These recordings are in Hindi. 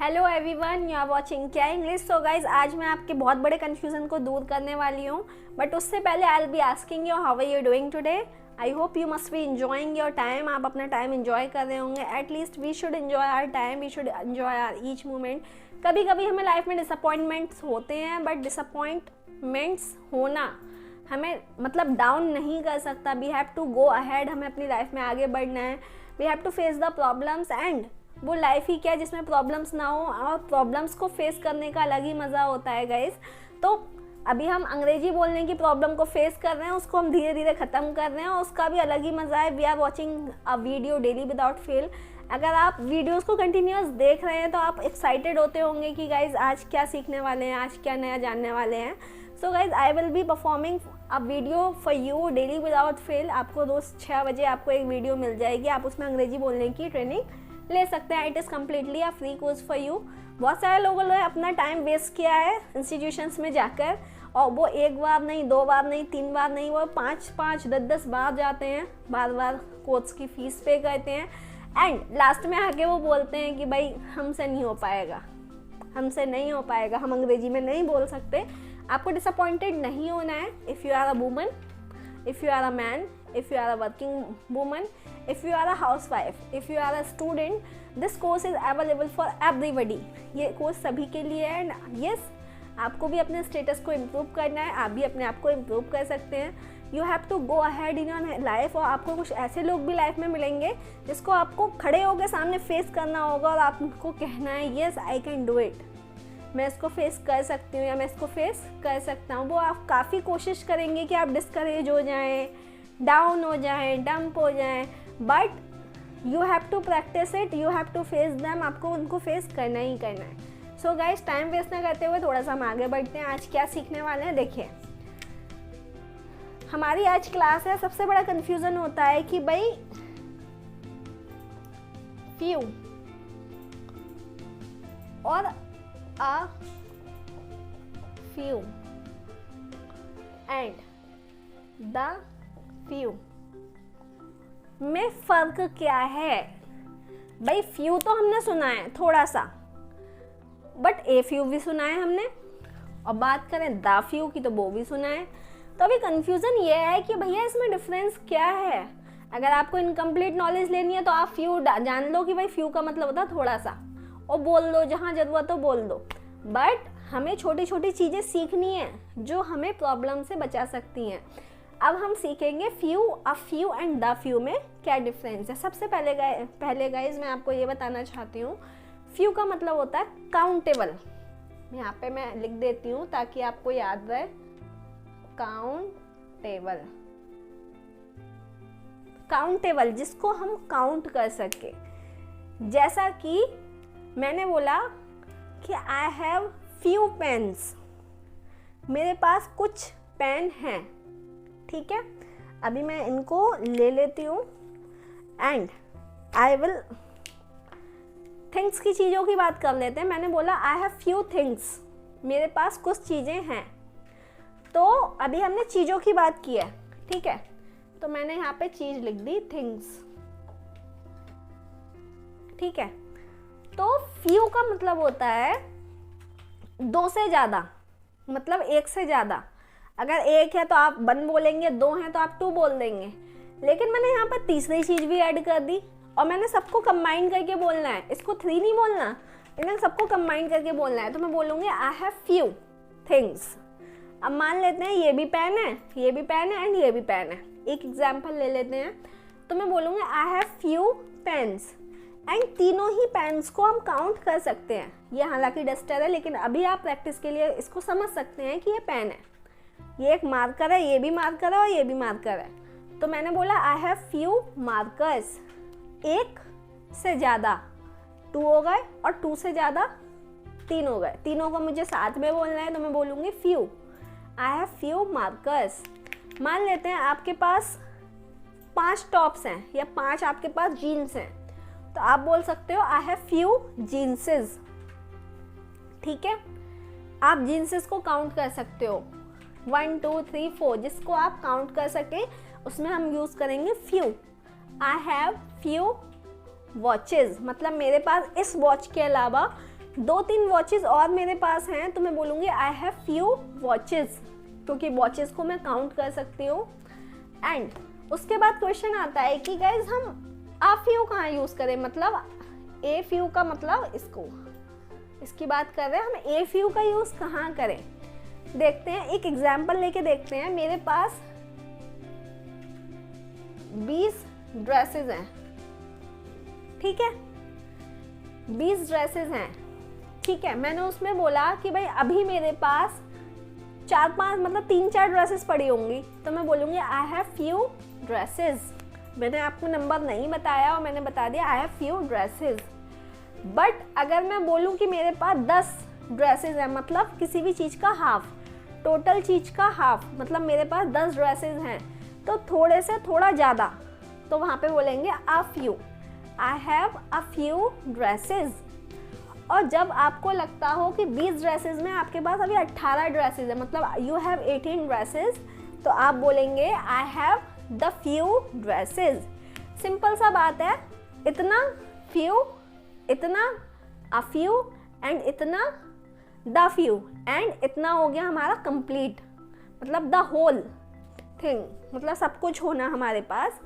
Hello everyone, you are watching क्या इंग्लिश। सो गाइज, आज मैं आपके बहुत बड़े कन्फ्यूज़न को दूर करने वाली हूँ, बट उससे पहले I will be asking you how are you doing today. I hope you must be enjoying your time. आप अपना टाइम इंजॉय कर रहे होंगे। At least we should enjoy our time, we should enjoy our each moment. कभी कभी हमें लाइफ में डिसअपॉइंटमेंट्स होते हैं, बट डिसअपॉइंटमेंट्स होना हमें मतलब डाउन नहीं कर सकता। We have to go ahead, हमें अपनी लाइफ में आगे बढ़ना है। We have to face the problems, and वो लाइफ ही क्या है जिसमें प्रॉब्लम्स ना हो, और प्रॉब्लम्स को फेस करने का अलग ही मज़ा होता है गाइस। तो अभी हम अंग्रेजी बोलने की प्रॉब्लम को फेस कर रहे हैं, उसको हम धीरे धीरे ख़त्म कर रहे हैं, और उसका भी अलग ही मज़ा है। We are watching a video daily without fail. अगर आप वीडियोस को कंटिन्यूस देख रहे हैं तो आप एक्साइटेड होते होंगे कि गाइज आज क्या सीखने वाले हैं, आज क्या नया जानने वाले हैं। So guys, I will be performing a video for you daily without fail. आपको रोज़ 6 बजे आपको एक वीडियो मिल जाएगी, आप उसमें अंग्रेजी बोलने की ट्रेनिंग ले सकते हैं। It is completely a free course for you. बहुत सारे लोगों ने अपना टाइम वेस्ट किया है इंस्टीट्यूशंस में जाकर, और वो एक बार नहीं, 2 बार नहीं, 3 बार नहीं, वो 5-5, 10-10 बार जाते हैं, बार बार कोर्स की फ़ीस पे करते हैं, एंड लास्ट में आके वो बोलते हैं कि भाई हमसे नहीं हो पाएगा, हमसे नहीं हो पाएगा, हम अंग्रेजी में नहीं बोल सकते। आपको डिसअपॉइंटेड नहीं होना है। If you are a woman, if you are a man, if you are a working woman, if you are a housewife, if you are a student, this course is available for everybody। ये कोर्स सभी के लिए है। एंड यस, आपको भी अपने स्टेटस को इम्प्रूव करना है, आप भी अपने आप को इम्प्रूव कर सकते हैं। You have to go ahead in your life, और आपको कुछ ऐसे लोग भी लाइफ में मिलेंगे जिसको आपको खड़े होकर सामने फेस करना होगा, और आपको कहना है yes I can do it, मैं इसको फेस कर सकती हूँ या मैं इसको फेस कर सकता हूँ। वो आप काफ़ी कोशिश करेंगे कि आप डिस्करेज हो जाएं, डाउन हो जाएं, डंप हो जाएं, but you have to practise it, you have to face them. आपको उनको फेस करना ही करना है। सो गाइस, टाइम वेस्ट ना करते हुए थोड़ा सा हम आगे बढ़ते हैं। आज क्या सीखने वाले हैं देखिए। हमारी आज क्लास है, सबसे बड़ा कन्फ्यूज़न होता है कि भाई फ्यू और a few and the few में फ़र्क क्या है। भाई फ्यू तो हमने सुना है थोड़ा सा, बट ए फ्यू भी सुना है हमने, और बात करें द फ्यू की तो वो भी सुना है। तो अभी कन्फ्यूज़न ये है कि भैया इसमें डिफरेंस क्या है। अगर आपको इनकम्प्लीट नॉलेज लेनी है तो आप फ्यू जान लो कि भाई फ्यू का मतलब होता है थोड़ा सा, और बोल दो, जहाँ ज़रूरत हो बोल दो। बट हमें छोटी छोटी चीज़ें सीखनी है जो हमें प्रॉब्लम से बचा सकती हैं। अब हम सीखेंगे few, a few and the few में क्या डिफरेंस है। सबसे पहले गाइज मैं आपको ये बताना चाहती हूँ, फ्यू का मतलब होता है काउंटेबल। यहाँ पे मैं लिख देती हूँ ताकि आपको याद रहे। काउंटेबल, काउंटेबल जिसको हम काउंट कर सके। जैसा कि मैंने बोला कि आई हैव फ्यू पेन्स, मेरे पास कुछ पेन हैं, ठीक है। अभी मैं इनको ले लेती हूँ, एंड आई विल थिंग्स की चीज़ों की बात कर लेते हैं। मैंने बोला आई हैव फ्यू थिंग्स, मेरे पास कुछ चीज़ें हैं। तो अभी हमने चीज़ों की बात की है, ठीक है, तो मैंने यहाँ पे चीज़ लिख दी थिंग्स, ठीक है। तो फ्यू का मतलब होता है 2 से ज़्यादा, मतलब 1 से ज़्यादा। अगर 1 है तो आप 1 बोलेंगे, 2 हैं तो आप 2 बोल देंगे। लेकिन मैंने यहाँ पर तीसरी चीज़ भी ऐड कर दी, और मैंने सबको कंबाइन करके बोलना है। इसको 3 नहीं बोलना, लेकिन सबको कंबाइन करके बोलना है। तो मैं बोलूँगी आई हैव फ्यू थिंग्स। अब मान लेते हैं ये भी पेन है, ये भी पेन है, एंड ये भी पेन है। एक एग्जाम्पल ले लेते हैं, तो मैं बोलूँगी I have few pens, and तीनों ही पेन्स को हम काउंट कर सकते हैं। ये हालांकि डस्टर है, लेकिन अभी आप प्रैक्टिस के लिए इसको समझ सकते हैं कि ये पेन है, ये एक मार्कर है, ये भी मार्कर है और ये भी मार्कर है। तो मैंने बोला आई हैव फ्यू मार्कर्स। 1 से ज़्यादा 2 हो गए, और 2 से ज़्यादा 3 हो गए। तीनों को मुझे साथ में बोलना है, तो मैं बोलूँगी few, I have few markers. मान लेते हैं आपके पास 5 टॉप्स हैं, या 5 आपके पास जीन्स हैं, तो आप बोल सकते हो आई हैव फ्यू जीन्सेस, ठीक है। आप जीन्सेस को काउंट कर सकते हो, 1 2 3 4, जिसको आप काउंट कर सके उसमें हम यूज़ करेंगे few. I have few watches, मतलब मेरे पास इस वॉच के अलावा 2-3 वॉचेस और मेरे पास हैं तो मैं बोलूँगी आई हैव फ्यू वॉचेस, क्योंकि वॉचेस को मैं काउंट कर सकती हूँ। एंड उसके बाद क्वेश्चन आता है कि गाइज हम आ फ्यू कहाँ यूज़ करें, मतलब ए फ्यू का मतलब इसकी बात कर रहे हैं, हम ए फ्यू का यूज़ कहाँ करें। देखते हैं, एक एग्जाम्पल लेके देखते हैं। मेरे पास 20 ड्रेसेस हैं, ठीक है, 20 ड्रेसेस हैं, ठीक है। मैंने उसमें बोला कि भाई अभी मेरे पास 4-5 मतलब 3-4 ड्रेसेस पड़ी होंगी, तो मैं बोलूँगी आई हैव फ्यू ड्रेसेस। मैंने आपको नंबर नहीं बताया और मैंने बता दिया आई हैव फ्यू ड्रेसेस। बट अगर मैं बोलूँ कि मेरे पास 10 ड्रेसेस हैं, मतलब किसी भी चीज़ का हाफ, टोटल चीज़ का हाफ, मतलब मेरे पास 10 ड्रेसेस हैं, तो थोड़े से थोड़ा ज़्यादा, तो वहाँ पे बोलेंगे a few, I have a few dresses. और जब आपको लगता हो कि 20 ड्रेसेस में आपके पास अभी 18 ड्रेसेस है, मतलब यू हैव 18 ड्रेसेस, तो आप बोलेंगे I have the few dresses. Simple सा बात है, इतना फ्यू, इतना अ फ्यू एंड इतना द फ्यू, एंड इतना हो गया हमारा कंप्लीट, मतलब द होल थिंग, मतलब सब कुछ होना हमारे पास।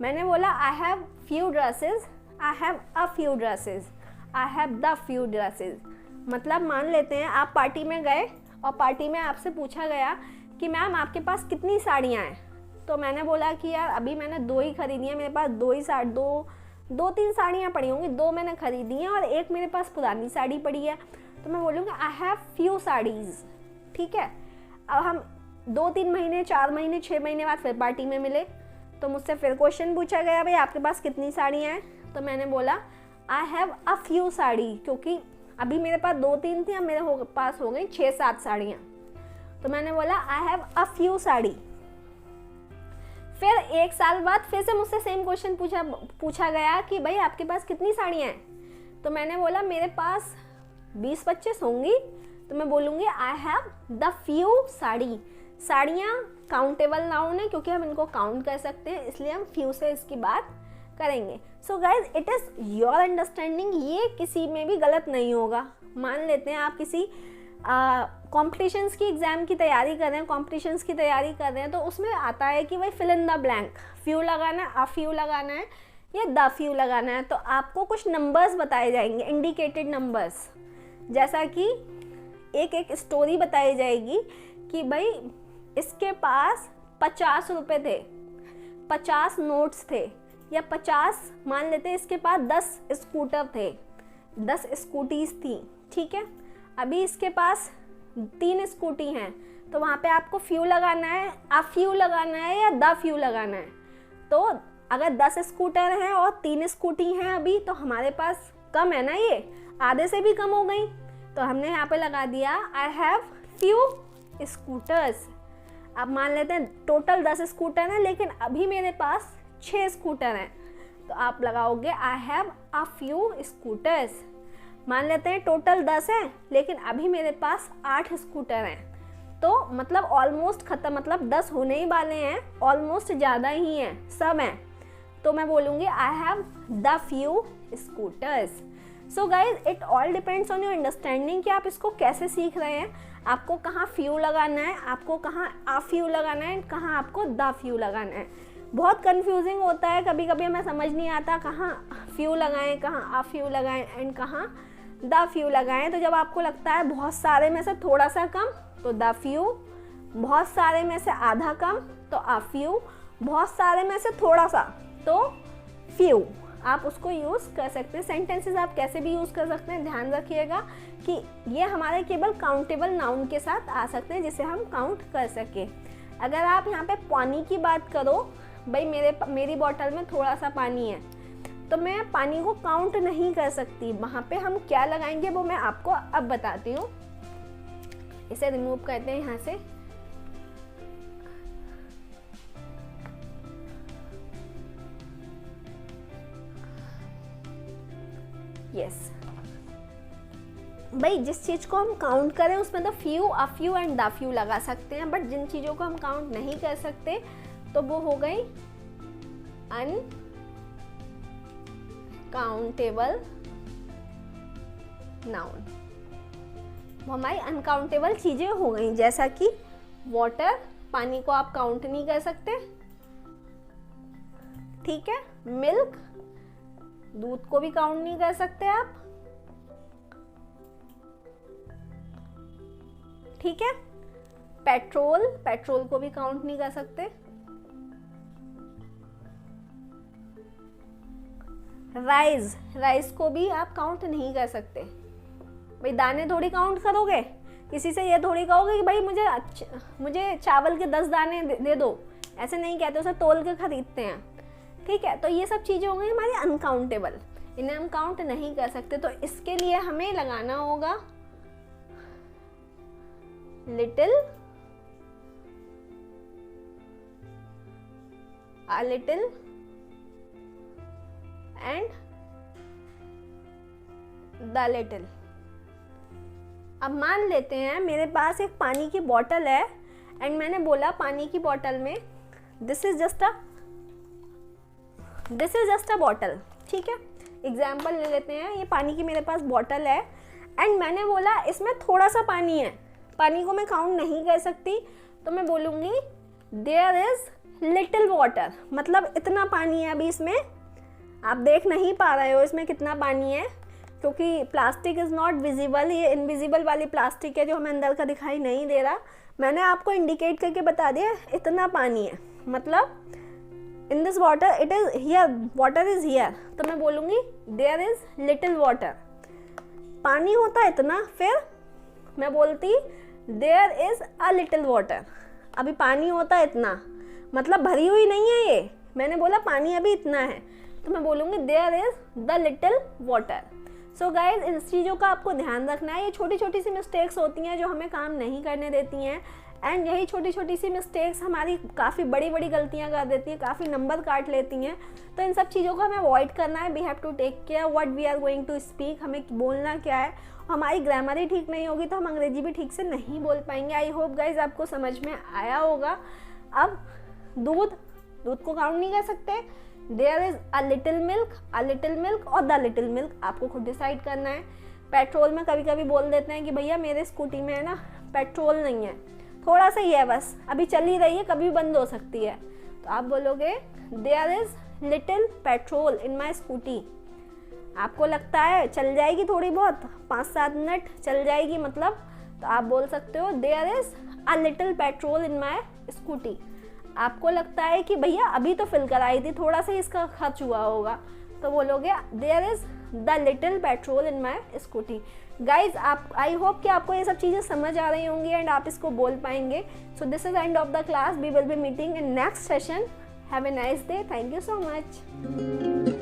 मैंने बोला आई have few dresses, I have a few dresses, I have the few dresses. मतलब मान लेते हैं आप पार्टी में गए और पार्टी में आपसे पूछा गया कि मैम आपके पास कितनी साड़ियाँ हैं, तो मैंने बोला कि यार अभी मैंने 2 ही खरीदी हैं, मेरे पास 2-3 साड़ियाँ पड़ी होंगी, 2 मैंने खरीदी हैं और एक मेरे पास पुरानी साड़ी पड़ी है, तो मैं बोलूँगी आई हैव फ्यू साड़ीज़, ठीक है। अब हम 2-3 महीने, 4 महीने, 6 महीने बाद फिर पार्टी में मिले, तो मुझसे फिर क्वेश्चन पूछा गया भाई आपके पास कितनी साड़ियाँ हैं, तो मैंने बोला I have a few sari, क्योंकि अभी मेरे पास 2-3 थी, अब मेरे पास हो गई 6-7 साड़ियाँ, तो मैंने बोला I have a few sari. फिर 1 साल बाद फिर से मुझसे सेम क्वेश्चन पूछा गया कि भाई आपके पास कितनी साड़ियाँ हैं, तो मैंने बोला मेरे पास 20-25 होंगी, तो मैं बोलूँगी I have the few sari. साड़ियाँ काउंटेबल नाउन है, क्योंकि हम इनको काउंट कर सकते हैं, इसलिए हम फ्यू से इसकी बात करेंगे। So guys it is your understanding, ये किसी में भी गलत नहीं होगा। मान लेते हैं आप किसी कॉम्पिटिशन्स की एग्ज़ाम की तैयारी कर रहे हैं, कॉम्पिटिशन्स की तैयारी कर रहे हैं, तो उसमें आता है कि भाई fill in the blank, few लगाना है, अ फ्यू लगाना है या द फ्यू लगाना है, तो आपको कुछ नंबर्स बताए जाएंगे, इंडिकेटेड नंबर्स, जैसा कि एक स्टोरी बताई जाएगी कि भाई इसके पास 50 रुपये थे, 50 नोट्स थे, या 50 मान लेते हैं इसके पास 10 स्कूटर थे, 10 स्कूटीज़ थी, ठीक है। अभी इसके पास 3 स्कूटी हैं, तो वहाँ पे आपको फ्यू लगाना है, अ फ्यू लगाना है या द फ्यू लगाना है। तो अगर 10 स्कूटर हैं और 3 स्कूटी हैं अभी, तो हमारे पास कम है ना, ये आधे से भी कम हो गई, तो हमने यहाँ पे लगा दिया आई हैव फ्यू स्कूटर्स। अब मान लेते हैं टोटल 10 स्कूटर हैं, लेकिन अभी मेरे पास 6 स्कूटर हैं, तो आप लगाओगे I have a few scooters. मान लेते हैं टोटल 10 हैं, लेकिन अभी मेरे पास 8 स्कूटर हैं, तो मतलब ऑलमोस्ट ख़त्म, मतलब 10 होने ही वाले हैं, ऑलमोस्ट ज़्यादा ही हैं, सब हैं, तो मैं बोलूँगी I have the few scooters. So guys it all depends on your understanding कि आप इसको कैसे सीख रहे हैं, आपको कहाँ फ्यू लगाना है, आपको कहाँ अ फ्यू लगाना है, कहाँ आपको द फ्यू लगाना है। बहुत कंफ्यूजिंग होता है, कभी कभी हमें समझ नहीं आता कहाँ फ्यू लगाएं, कहाँ अ फ्यू लगाएं एंड कहाँ द फ्यू लगाएं। तो जब आपको लगता है बहुत सारे में से थोड़ा सा कम तो द फ्यू, बहुत सारे में से आधा कम तो अ फ्यू, बहुत सारे में से थोड़ा सा तो फ्यू, आप उसको यूज़ कर सकते हैं। सेंटेंसेस आप कैसे भी यूज़ कर सकते हैं, ध्यान रखिएगा कि ये हमारे केवल काउंटेबल नाउन के साथ आ सकते हैं, जिसे हम काउंट कर सकें। अगर आप यहाँ पे पानी की बात करो, भाई मेरी बॉटल में थोड़ा सा पानी है, तो मैं पानी को काउंट नहीं कर सकती, वहाँ पे हम क्या लगाएंगे वो मैं आपको अब बताती हूँ। इसे रिमूव करते हैं यहाँ से। यस भाई, जिस चीज़ को हम काउंट करें उसमें तो few, a few and the few लगा सकते हैं, बट जिन चीज़ों को हम काउंट नहीं कर सकते तो वो हो गई अनकाउंटेबल नाउन। वो हमारी अनकाउंटेबल चीज़ें हो गई, जैसा कि वाटर, पानी को आप काउंट नहीं कर सकते, ठीक है। मिल्क, दूध को भी काउंट नहीं कर सकते आप, ठीक है। पेट्रोल, पेट्रोल को भी काउंट नहीं कर सकते। राइस, राइस को भी आप काउंट नहीं कर सकते। भाई दाने थोड़ी काउंट करोगे, किसी से ये थोड़ी कहोगे कि भाई मुझे चावल के 10 दाने दे दो, ऐसे नहीं कहते, उसे तोल के खरीदते हैं, ठीक है। तो ये सब चीज़ें हो गई हमारी अनकाउंटेबल, इन्हें हम काउंट नहीं कर सकते। तो इसके लिए हमें लगाना होगा little, a little and the little। अब मान लेते हैं मेरे पास एक पानी की बोतल है एंड मैंने बोला पानी की बोतल में this is just a bottle, ठीक है। एग्जाम्पल ले लेते हैं, ये पानी की मेरे पास बोतल है एंड मैंने बोला इसमें थोड़ा सा पानी है, पानी को मैं काउंट नहीं कर सकती, तो मैं बोलूँगी देयर इज लिटिल वाटर, मतलब इतना पानी है। अभी इसमें आप देख नहीं पा रहे हो इसमें कितना पानी है, क्योंकि प्लास्टिक इज़ नॉट विजिबल, ये इनविजिबल वाली प्लास्टिक है जो हमें अंदर का दिखाई नहीं दे रहा। मैंने आपको इंडिकेट करके बता दिया इतना पानी है, मतलब in this water it is here, water is here, तो मैं बोलूँगी देयर इज़ लिटिल वाटर। पानी होता इतना, फिर मैं बोलती there is a little water. अभी पानी होता इतना, मतलब भरी हुई नहीं है ये, मैंने बोला पानी अभी इतना है, तो मैं बोलूँगी there is the little water. So guys, इन चीज़ों का आपको ध्यान रखना है। ये छोटी छोटी सी मिस्टेक्स होती हैं जो हमें काम नहीं करने देती हैं, एंड यही छोटी छोटी सी मिस्टेक्स हमारी काफ़ी बड़ी बड़ी गलतियाँ कर देती हैं, काफ़ी नंबर काट लेती हैं। तो इन सब चीज़ों को हमें अवॉइड करना है। We have to take care what we are going to speak, हमें बोलना क्या है। हमारी ग्रामर ही ठीक नहीं होगी तो हम अंग्रेजी भी ठीक से नहीं बोल पाएंगे। आई होप गाइज आपको समझ में आया होगा। अब दूध, दूध को काउंट नहीं कर सकते, there is a little milk और द लिटिल मिल्क, आपको खुद डिसाइड करना है। पेट्रोल में कभी कभी बोल देते हैं कि भैया मेरे स्कूटी में है ना पेट्रोल नहीं है, थोड़ा सा ही है बस, अभी चल ही रही है, कभी बंद हो सकती है, तो आप बोलोगे there is little petrol in my scooty. आपको लगता है चल जाएगी थोड़ी बहुत, 5-7 मिनट चल जाएगी मतलब, तो आप बोल सकते हो there is a little petrol in my scooty. आपको लगता है कि भैया अभी तो फिल कराई थी, थोड़ा सा इसका खर्च हुआ होगा, तो बोलोगे there is the little petrol in my scooty. Guys, आप आई होप कि आपको ये सब चीज़ें समझ आ रही होंगी एंड आप इसको बोल पाएंगे। So this is end of the class, we will be meeting in next session. Have a nice day, thank you so much.